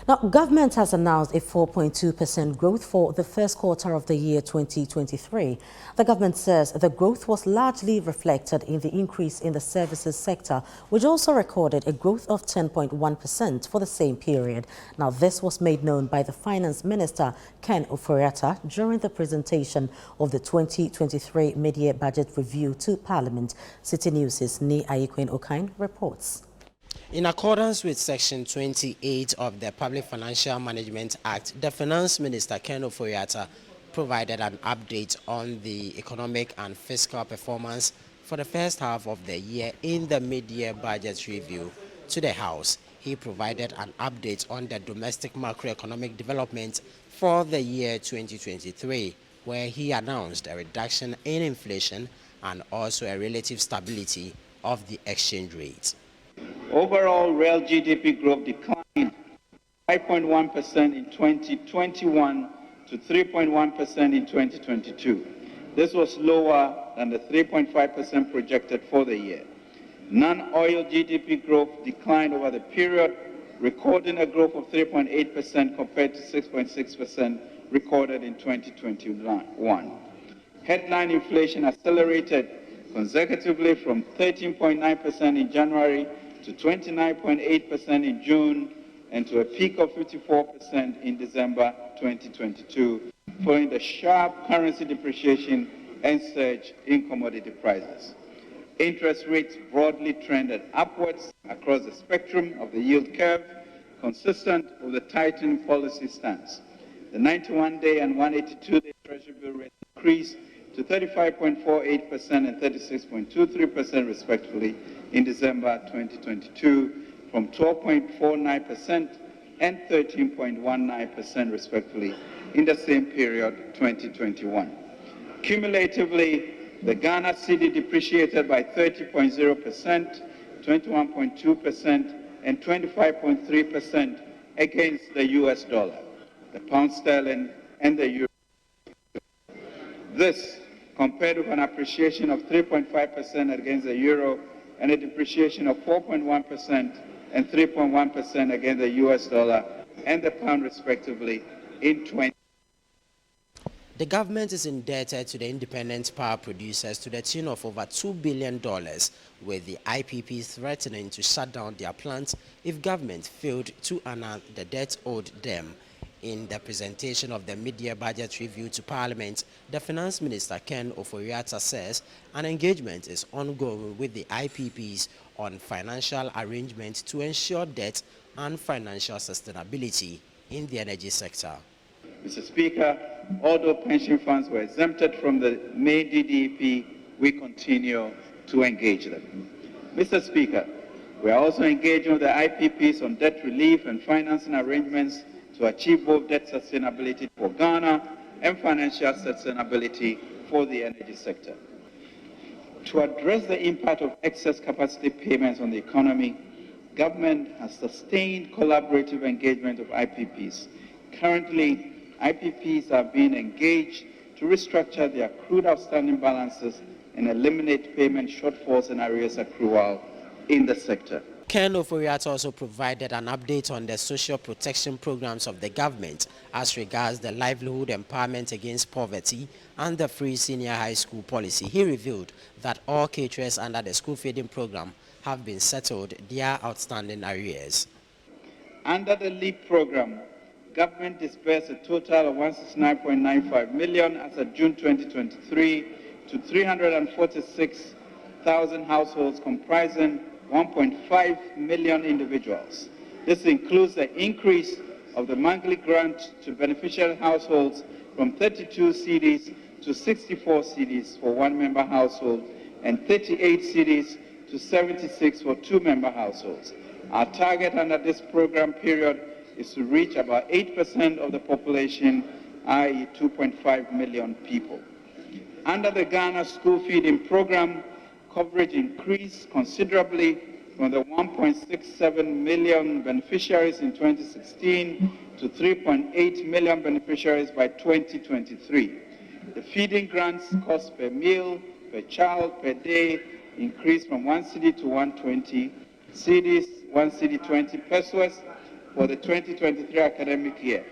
Now, government has announced a 4.2% growth for the first quarter of the year 2023. The government says the growth was largely reflected in the increase in the services sector, which also recorded a growth of 10.1% for the same period. Now, this was made known by the Finance Minister, Ken Ofori-Atta, during the presentation of the 2023 mid-year budget review to Parliament. Citi News' Ni Ayikwen Okain reports. In accordance with Section 28 of the Public Financial Management Act, the Finance Minister, Ken Ofori-Atta, provided an update on the economic and fiscal performance for the first half of the year in the mid-year budget review to the House. He provided an update on the domestic macroeconomic development for the year 2023, where he announced a reduction in inflation and also a relative stability of the exchange rate. Overall, real GDP growth declined 5.1% in 2021 to 3.1% in 2022. This was lower than the 3.5% projected for the year. Non-oil GDP growth declined over the period, recording a growth of 3.8% compared to 6.6% recorded in 2021. Headline inflation accelerated consecutively from 13.9% in January to 29.8% in June and to a peak of 54% in December 2022, following the sharp currency depreciation and surge in commodity prices. Interest rates broadly trended upwards across the spectrum of the yield curve, consistent with the tightening policy stance. The 91-day and 182-day Treasury bill rate increased to 35.48% and 36.23% respectively in December 2022, from 12.49% and 13.19% respectively in the same period 2021. Cumulatively, the Ghana Citi depreciated by 30.0%, 21.2% and 25.3% against the US dollar, the pound sterling and the euro. This compared with an appreciation of 3.5% against the euro and a depreciation of 4.1% and 3.1% against the US dollar and the pound respectively in 20. The government is indebted to the independent power producers to the tune of over $2 billion, with the IPPs threatening to shut down their plants if government failed to honor the debt owed them. In the presentation of the mid-year budget review to Parliament, the Finance Minister, Ken Ofori-Atta, says an engagement is ongoing with the IPPs on financial arrangements to ensure debt and financial sustainability in the energy sector. Mr. Speaker, although pension funds were exempted from the May DDP, we continue to engage them. Mr. Speaker, we are also engaging with the IPPs on debt relief and financing arrangements to achieve both debt sustainability for Ghana and financial sustainability for the energy sector. To address the impact of excess capacity payments on the economy, government has sustained collaborative engagement of IPPs. Currently, IPPs are being engaged to restructure their accrued outstanding balances and eliminate payment shortfalls and arrears accrual in the sector. Ken Ofori-Atta also provided an update on the social protection programs of the government as regards the livelihood empowerment against poverty and the free senior high school policy. He revealed that all caterers under the school feeding program have been settled their outstanding arrears. Under the LEAP program, government disbursed a total of 169.95 million as of June 2023 to 346,000 households comprising 1.5 million individuals. This includes the increase of the monthly grant to beneficial households from 32 cedis to 64 cedis for one-member household and 38 cedis to 76 for two-member households. Our target under this program period is to reach about 8% of the population, i.e. 2.5 million people. Under the Ghana School Feeding Program, coverage increased considerably from the 1.67 million beneficiaries in 2016 to 3.8 million beneficiaries by 2023. The feeding grants cost per meal, per child, per day increased from 1 cedi to 120 cedis, 1 cedi 20 pesos, for the 2023 academic year.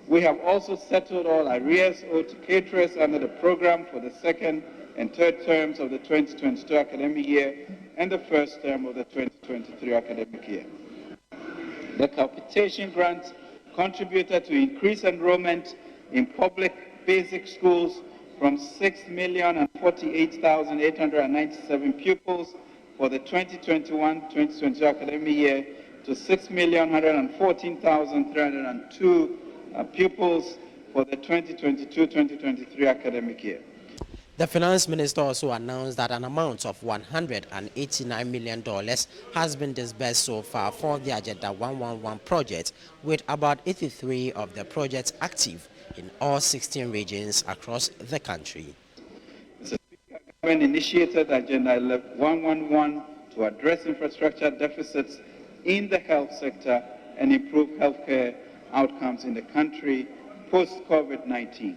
We have also settled all arrears owed to caterers under the program for the second and third terms of the 2022 academic year and the first term of the 2023 academic year. The capitation grant contributed to increased enrollment in public basic schools from 6,048,897 pupils for the 2021-2022 academic year to 6,114,302 pupils for the 2022-2023 academic year. The finance minister also announced that an amount of $189 million has been disbursed so far for the Agenda 111 project, with about 83 of the projects active in all 16 regions across the country. The government initiated Agenda 111 to address infrastructure deficits in the health sector and improve healthcare outcomes in the country post-COVID-19.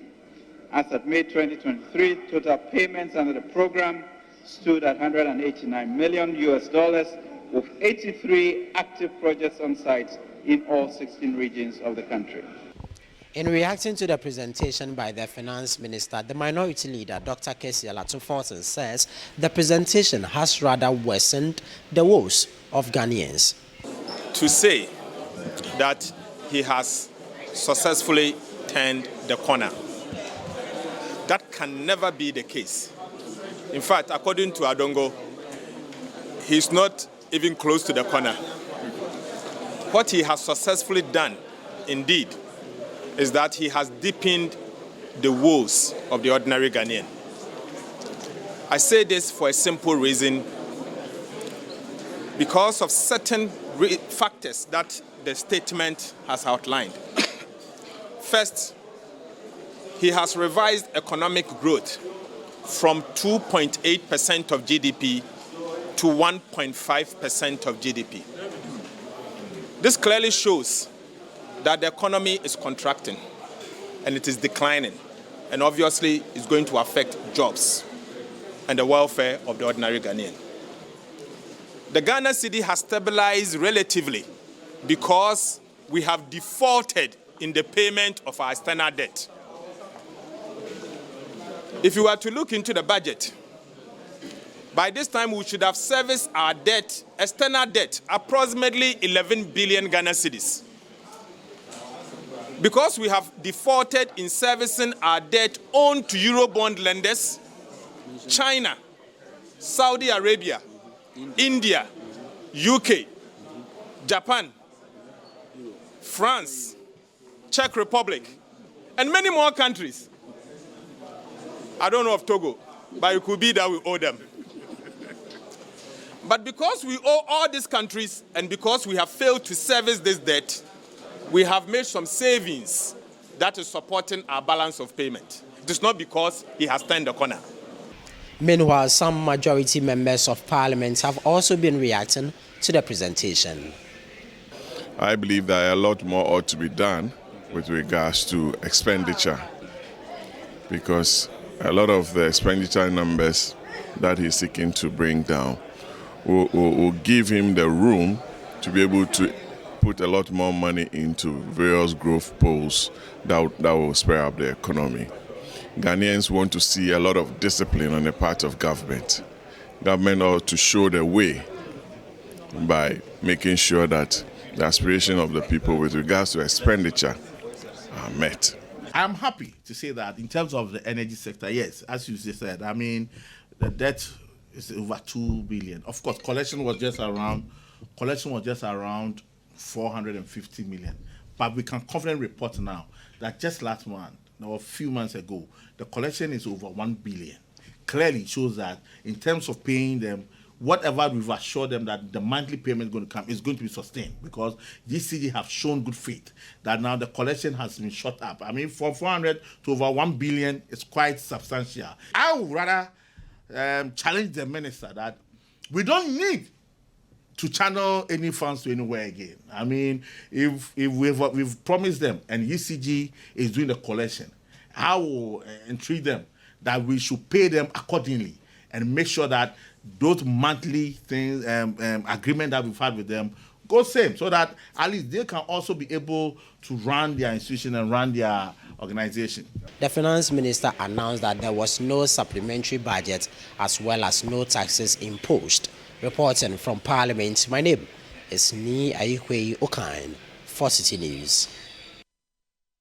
As at May 2023, total payments under the program stood at $189 million with 83 active projects on site in all 16 regions of the country. In reacting to the presentation by the finance minister, the minority leader, Dr. Kesi Alatoforton, says the presentation has rather worsened the woes of Ghanaians. To say that he has successfully turned the corner, that can never be the case. In fact, according to Adongo, he's not even close to the corner. What he has successfully done, indeed, is that he has deepened the woes of the ordinary Ghanaian. I say this for a simple reason, because of certain factors that the statement has outlined. First, he has revised economic growth from 2.8% of GDP to 1.5% of GDP. This clearly shows that the economy is contracting and it is declining, and obviously is going to affect jobs and the welfare of the ordinary Ghanaian. The Ghana Citi has stabilized relatively because we have defaulted in the payment of our external debt. If you were to look into the budget, by this time we should have serviced our debt, external debt, approximately 11 billion Ghana cedis. Because we have defaulted in servicing our debt owed to Eurobond lenders, China, Saudi Arabia, India, UK, Japan, France, Czech Republic, and many more countries. I don't know of Togo, but it could be that we owe them. But because we owe all these countries and because we have failed to service this debt, we have made some savings that is supporting our balance of payment. It is not because he has turned the corner. Meanwhile, some majority members of parliament have also been reacting to the presentation. I believe that a lot more ought to be done with regards to expenditure, because a lot of the expenditure numbers that he's seeking to bring down will give him the room to be able to put a lot more money into various growth poles that will spur up the economy. Ghanaians want to see a lot of discipline on the part of government. Government ought to show the way by making sure that the aspiration of the people with regards to expenditure are met. I'm happy to say that in terms of the energy sector, yes, as you said, I mean, the debt is over 2 billion. Of course, collection was just around 450 million. But we can confidently report now that just last month, or a few months ago, the collection is over 1 billion. Clearly shows that in terms of paying them, whatever we've assured them that the monthly payment is going to come is going to be sustained, because GCG have shown good faith that now the collection has been shot up. I mean, from 400 to over 1 billion is quite substantial. I would rather challenge the minister that we don't need to channel any funds to anywhere again. I mean, if we've promised them and ECG is doing the collection, I will entreat them that we should pay them accordingly and make sure that those monthly things, agreement that we've had with them go same, so that at least they can also be able to run their institution and run their organization. The finance minister announced that there was no supplementary budget as well as no taxes imposed. Reporting from Parliament, my name is Ni Ayikwe Okan for Citi News.